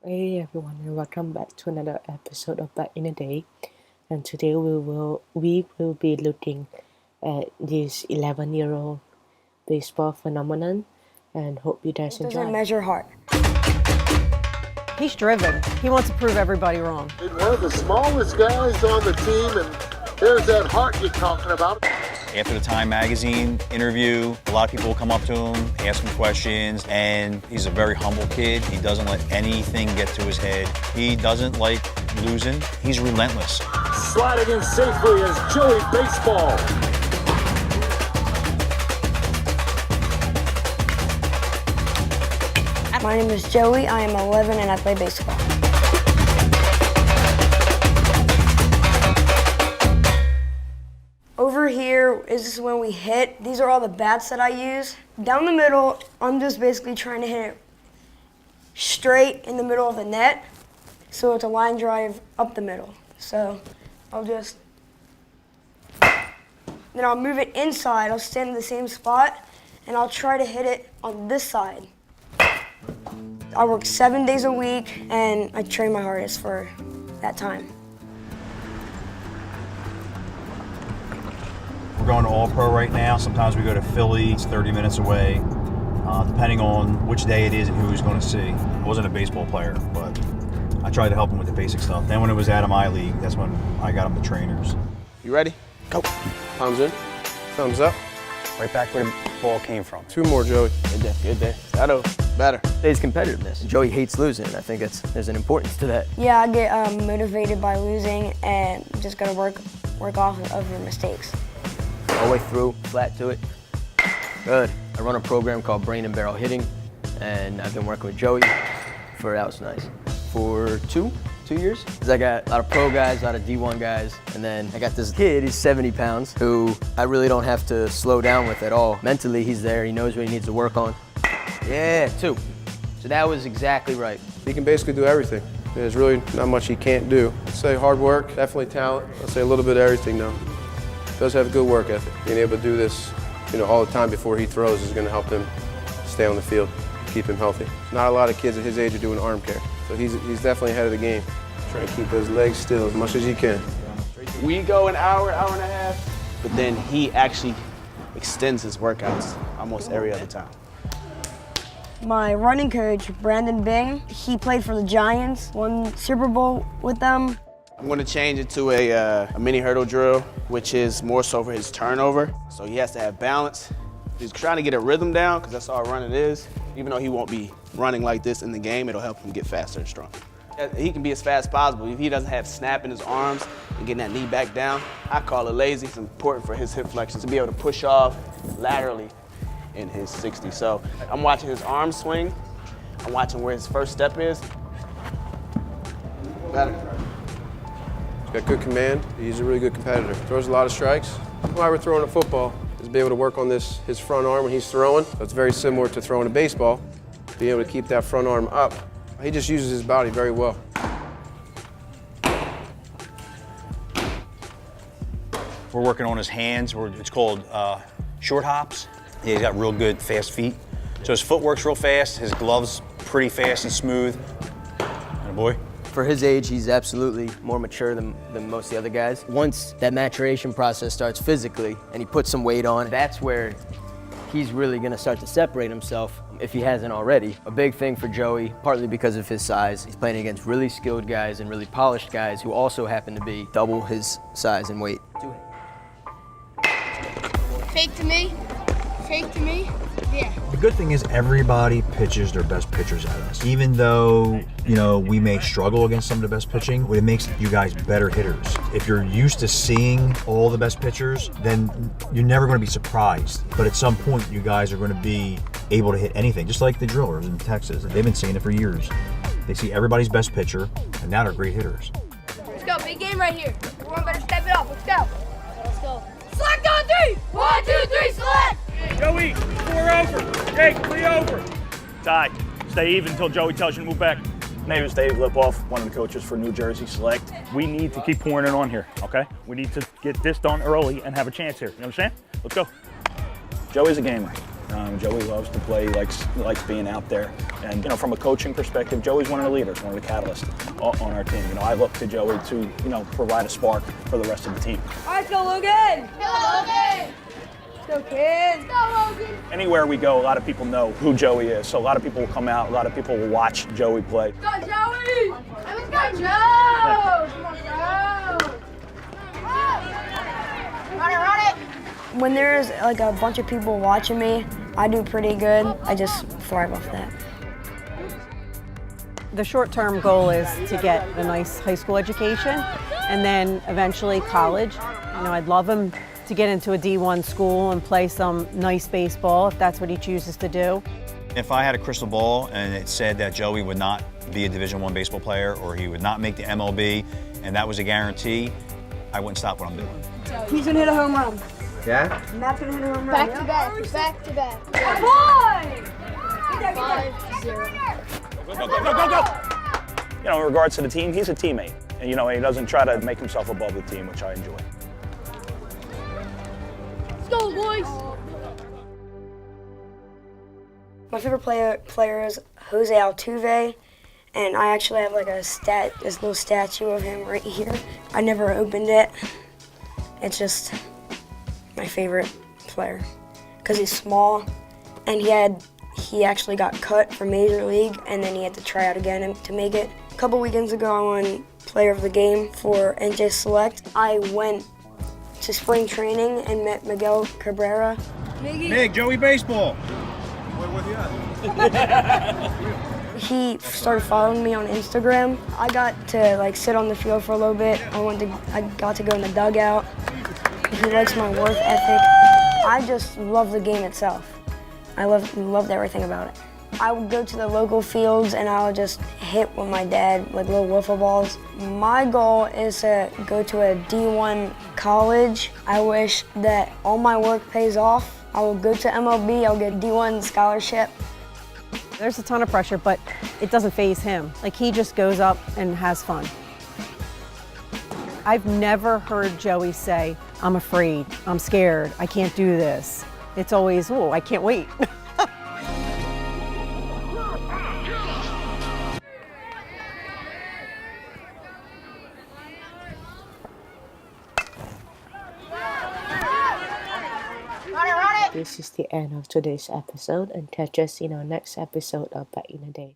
Hey everyone, and welcome back to another episode of Back in a Day. And today we will be looking at this 11-year-old baseball phenomenon, and hope you guys It doesn't enjoy. measure heart. He's driven. He wants to prove everybody wrong. He's one of the smallest guys on the team, and there's that heart you're talking about. After the Time magazine interview, a lot of people will come up to him, ask him questions, and he's a very humble kid. He doesn't let anything get to his head. He doesn't like losing. He's relentless. Sliding in safely as Joey Baseball. My name is Joey. I am 11 and I play baseball. Over here is when we hit. These are all the bats that I use. Down the middle, I'm just basically trying to hit it straight in the middle of the net. So it's a line drive up the middle. So I'll just, then I'll move it inside. I'll stand in the same spot and I'll try to hit it on this side. I work 7 days a week and I train my hardest for that time. We're going to All-Pro right now. Sometimes we go to Philly. It's 30 minutes away, depending on which day it is and who he's going to see. I wasn't a baseball player, but I tried to help him with the basic stuff. Then when it was out of my league, that's when I got him the trainers. You ready? Go. Palms in. Thumbs up. Right back where the ball came from. Two more, Joey. Good day, good day. That'll Better. Today's competitiveness. Joey hates losing, and I think there's an importance to that. Yeah, I get motivated by losing and just gotta work off of your mistakes. All the way through, flat to it. Good. I run a program called Brain and Barrel Hitting, and I've been working with Joey that was nice, for two years. 'Cause I got a lot of pro guys, a lot of D1 guys, and then I got this kid, he's 70 pounds, who I really don't have to slow down with at all. Mentally, he's there, he knows what he needs to work on. Yeah, 2. So that was exactly right. He can basically do everything. There's really not much he can't do. I'd say hard work, definitely talent. I'd say a little bit of everything though. Does have a good work ethic. Being able to do this, all the time before he throws is going to help him stay on the field, keep him healthy. Not a lot of kids at his age are doing arm care, so he's definitely ahead of the game. Trying to keep those legs still as much as you can. We go an hour, hour and a half, but then he actually extends his workouts almost every other time. My running coach, Brandon Bing, he played for the Giants, won Super Bowl with them. I'm going to change it to a mini hurdle drill, which is more so for his turnover. So he has to have balance. He's trying to get a rhythm down because that's all running is. Even though he won't be running like this in the game, it'll help him get faster and stronger. He can be as fast as possible. If he doesn't have snap in his arms and getting that knee back down, I call it lazy. It's important for his hip flexion to be able to push off laterally in his 60. So I'm watching his arm swing. I'm watching where his first step is. Better. He's got good command. He's a really good competitor. Throws a lot of strikes. Why we're throwing a football is be able to work on his front arm when he's throwing. So it's very similar to throwing a baseball. Being able to keep that front arm up. He just uses his body very well. We're working on his hands. It's called short hops. Yeah, he's got real good, fast feet. So his footwork's real fast. His gloves pretty fast and smooth. And boy. For his age, he's absolutely more mature than most of the other guys. Once that maturation process starts physically and he puts some weight on, that's where he's really gonna start to separate himself if he hasn't already. A big thing for Joey, partly because of his size, he's playing against really skilled guys and really polished guys who also happen to be double his size and weight. Fake to me. Fake to me. Yeah. The good thing is everybody pitches their best pitchers at us. Even though, we may struggle against some of the best pitching, it makes you guys better hitters. If you're used to seeing all the best pitchers, then you're never going to be surprised. But at some point, you guys are going to be able to hit anything, just like the drillers in Texas. They've been seeing it for years. They see everybody's best pitcher, and now they're great hitters. Let's go. Big game right here. Everyone better step it up. Let's go. Let's go. Select on 3. 1, 2, 3, select. Joey, 4 over. Jake, 3 over. Tie. Stay even until Joey tells you to move back. Name is Dave Lipoff, one of the coaches for New Jersey Select. We need to keep pouring it on here, okay? We need to get this done early and have a chance here. You understand? Let's go. Joey's a gamer. Joey loves to play, likes being out there. And, from a coaching perspective, Joey's one of the leaders, one of the catalysts on our team. I look to Joey to, provide a spark for the rest of the team. All right, go Logan! Go, Logan! Let's go, kids! Go, Logan! Anywhere we go, a lot of people know who Joey is. So a lot of people will come out, a lot of people will watch Joey play. Go, Joey! Let's go, Joe! Come on, Joe! Run it! When there's like a bunch of people watching me, I do pretty good. I just thrive off that. The short-term goal is to get a nice high school education and then eventually college. I'd love him to get into a D1 school and play some nice baseball if that's what he chooses to do. If I had a crystal ball and it said that Joey would not be a Division I baseball player or he would not make the MLB, and that was a guarantee, I wouldn't stop what I'm doing. He's gonna hit a home run. Yeah? Matt's gonna hit a home run. Back to back, back to back. Boy! 5-0. Go! In regards to the team, he's a teammate. And, he doesn't try to make himself above the team, which I enjoy. Let's go, boys! My favorite player is Jose Altuve, and I actually have this little statue of him right here. I never opened it. It's just my favorite player because he's small, and he actually got cut from Major League, and then he had to try out again to make it. A couple weekends ago, I won Player of the Game for NJ Select. I went to spring training and met Miguel Cabrera. Big Joey baseball. He started following me on Instagram. I got to sit on the field for a little bit. I got to go in the dugout. He likes my work ethic. I just love the game itself. I loved everything about it. I would go to the local fields and I would just hit with my dad, little wiffle balls. My goal is to go to a D1 college. I wish that all my work pays off. I will go to MLB, I'll get a D1 scholarship. There's a ton of pressure, but it doesn't faze him. He just goes up and has fun. I've never heard Joey say, I'm afraid, I'm scared, I can't do this. It's always, oh, I can't wait. This is the end of today's episode, and catch us in our next episode of Back in the Day.